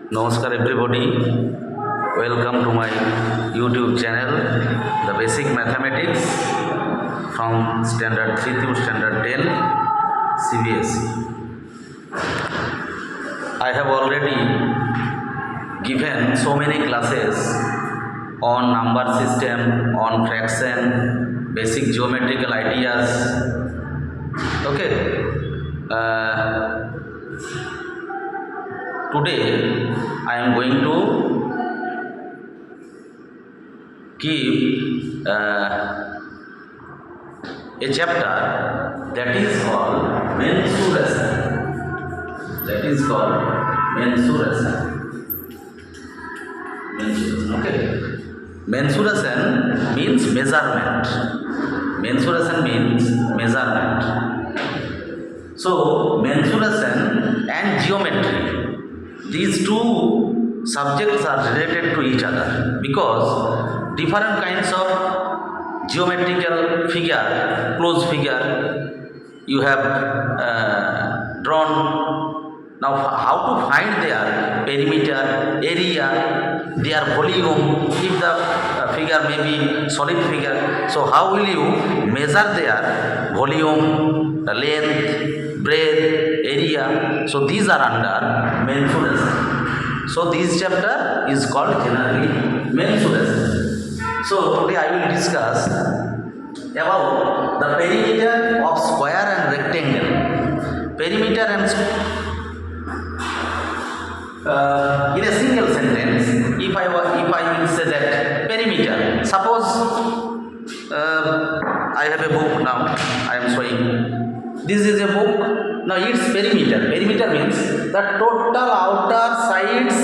Namaskar everybody, welcome to my YouTube channel, The Basic Mathematics from Standard 3 to Standard 10 CBSE. I have already given so many classes on number system, on fraction, basic geometrical ideas. Okay. Today I am going to give a chapter that is called mensuration. That is called mensuration. Okay. Mensuration means measurement. Mensuration means measurement. So mensuration and geometry, these two subjects are related to each other because different kinds of geometrical figure, closed figure you have drawn. Now how to find their perimeter, area, their volume, if the figure may be solid figure, so how will you measure their volume, length, breadth, area? So these are under mensuration. So this chapter is called generally mensuration. So today I will discuss about the perimeter of square and rectangle. Perimeter and in a single sentence, if I will say that perimeter, suppose I have a book now, I am showing. This is a book. Now its perimeter. Perimeter means the total outer sides,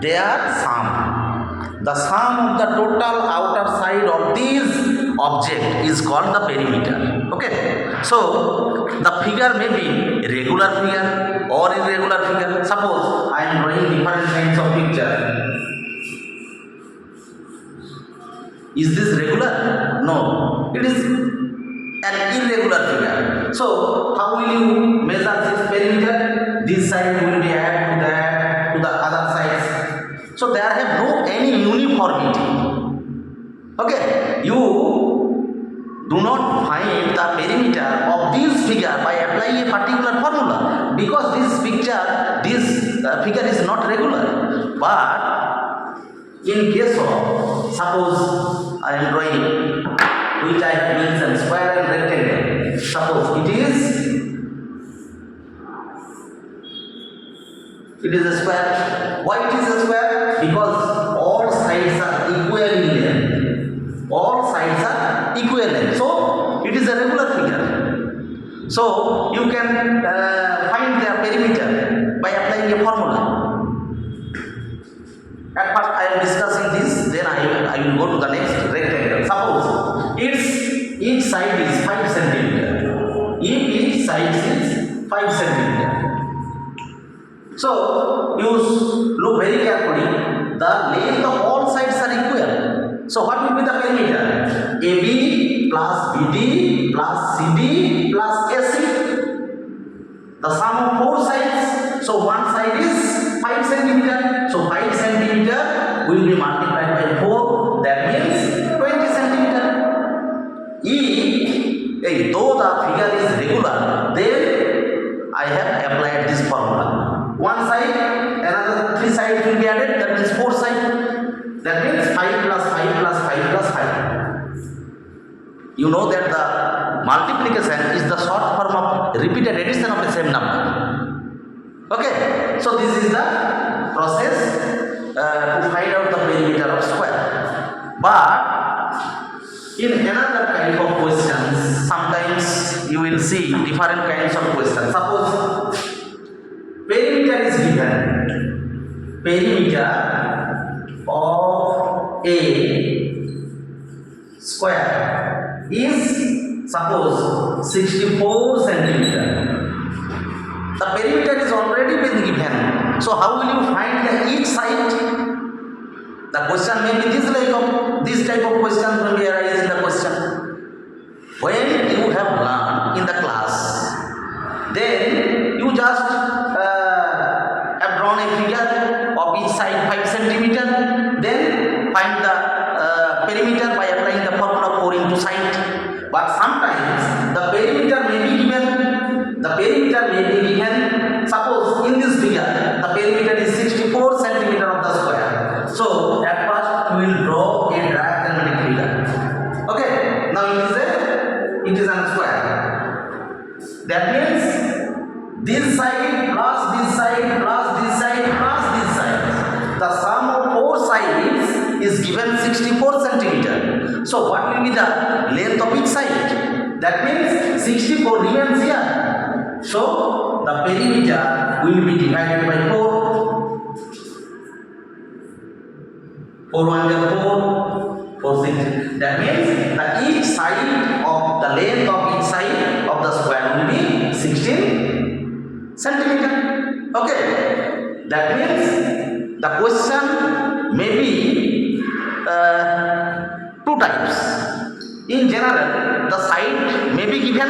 their sum. The sum of the total outer side of this object is called the perimeter. Okay. So the figure may be regular figure or irregular figure. Suppose I am drawing different kinds of picture. Is this regular? No. It is an irregular figure. So how will you measure this perimeter? This side will be added to that, to the other sides. So there have no any uniformity. Okay. You do not find the perimeter of this figure by applying a particular formula because this figure is not regular. But in case of, suppose I am drawing which I have mentioned, square and rectangle. Suppose it is a square. Why it is a square? Because all sides are equal in length. All sides are equal length. So it is a regular figure. So you can find their perimeter by applying a formula. At first I am discussing this, then I will go to the next rectangle. Suppose each side is 5 centimeter. If each side is 5 centimeter. So you look very carefully. The length of all sides are equal. So what will be the perimeter? AB plus BD plus CD plus AC. The sum of four sides. So one side is 5 centimeter. So 5 centimeter will be multiplied by 4. That means 20 centimeter. Though the figure is regular, then I have applied this formula. One side, another 3 sides will be added. That means 4 sides. That means 5 plus 5 plus 5 plus 5. You know that the multiplication is the short form of repeated addition of the same number. Okay. So this is the process to find out the perimeter of square. But in another kind of questions, sometimes you will see different kinds of questions. Suppose perimeter is given. Perimeter of a square is, suppose, 64 centimeter. The perimeter is already been given. So how will you find each side? The question may be this type of questions will be arise in the question. When you have learned in the class, then you just have drawn a figure perimeter may be given. Suppose in this figure the perimeter is 64 centimeter of the square. So at first we will draw a diagrammatic figure. Okay, now it is a square. That means this side plus this side plus this side plus this side. The sum of four sides is given 64 centimeter. So what will be the length of each side? That means 64 remains here. So the perimeter will be divided by 4. 4 1 is 4, 4 6. That means that each side of the length of each side of the square will be 16 centimeter. Okay. That means the question may be two types. In general, the side may be given.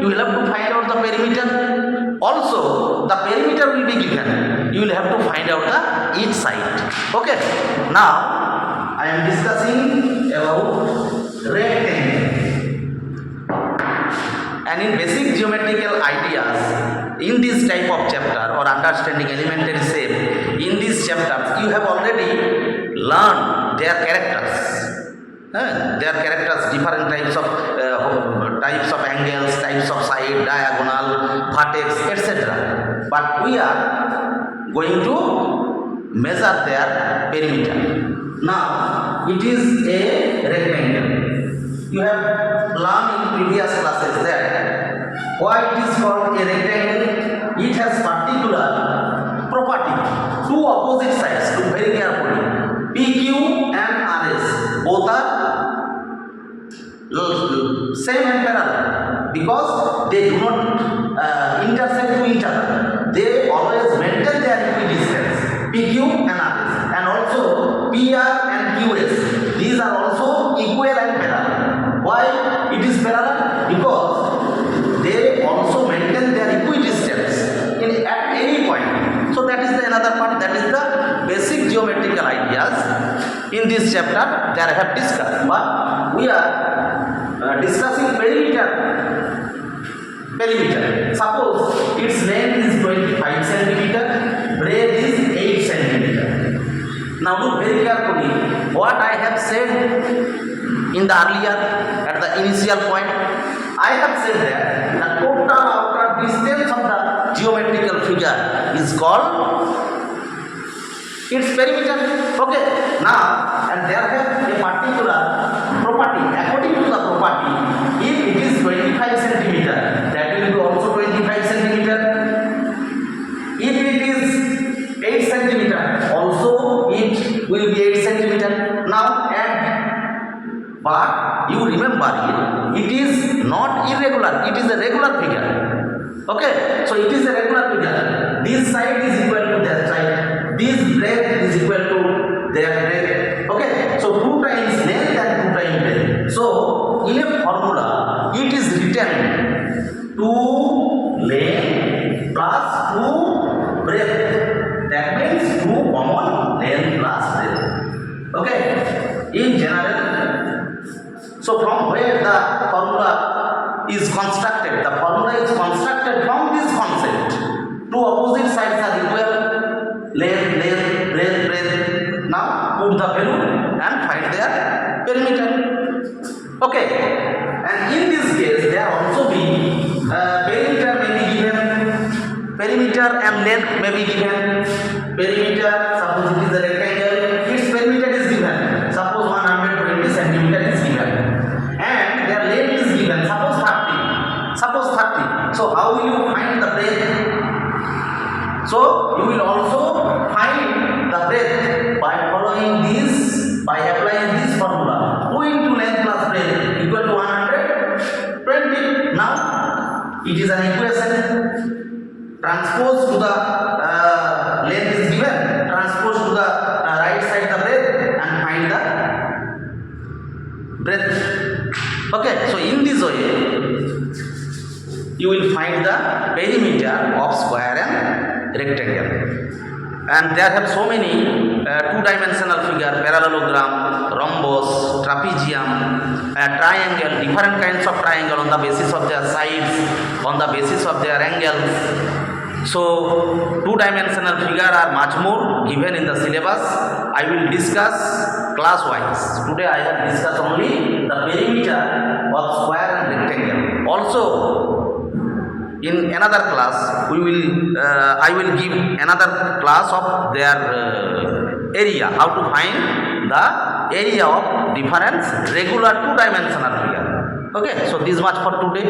You will have to find out the perimeter. Also, the perimeter will be given. You will have to find out the each side. Okay. Now, I am discussing about rectangle. And in basic geometrical ideas, in this type of chapter or understanding elementary shape, in these chapters you have already learned their characters. Their characters, different types of angles, types of side, diagonal, vertex, etc. But we are going to measure their perimeter. Now it is a rectangle. You have learned in previous classes that why it is called a rectangle. It has particular property. Two opposite sides. Look very carefully. PQ and RS both are same and parallel because they do not intersect to each other. They always maintain their equidistance. PQ and RS, and also PR and QS. These are also equal and parallel. Why it is parallel? Because they also maintain their equidistance at any point. So that is the another part. That is the basic geometrical ideas in this chapter that I have discussed. But we are discussing perimeter. Suppose its length is 25 centimeter, breadth is 8 centimeter. Now look very carefully. What I have said in the earlier, at the initial point, I have said that the total outer distance of the geometrical figure is called its perimeter. Okay. Now, and there have a particular property. According to the property, if it is 25 centimeter, that will be also 25 centimeter. If it is 8 centimeter, also it will be 8 centimeter. Now add. But you remember it is not irregular. It is a regular figure. Okay. So it is a regular figure. This side is equal to that side. This breadth is equal to their breadth. Okay. So 2 times length and 2 times breadth. So in a formula, it is written 2 length plus 2 breadth. That means 2 common length plus breadth. Okay. In general, so from where the formula is constructed? The formula is constructed from this concept. Two opposite sides are equal. Length, breadth. Now put the value and find their perimeter. Okay. And in this case, there also be perimeter may be given. Perimeter and length may be given. Perimeter, suppose it is a rectangle, its perimeter is given. Suppose 120 centimeter is given. And their length is given. Suppose 30. So how will you find the breadth? So you will also find the breadth by following this, by applying this formula. 2 into length plus breadth equal to 120. Now it is an equation. Transpose to the length is given. Transpose to the right side the breadth and find the breadth. Okay. So in this way, you will find the perimeter of square and rectangle. and there have so many two-dimensional figure, parallelogram, rhombus, trapezium, triangle, different kinds of triangle on the basis of their sides, on the basis of their angles. So two-dimensional figure are much more given in the syllabus. I will discuss class wise. Today I have discussed only the perimeter of square and rectangle. Also in another class I will give another class of their area, how to find the area of different regular two-dimensional figure. Okay, so this much for today.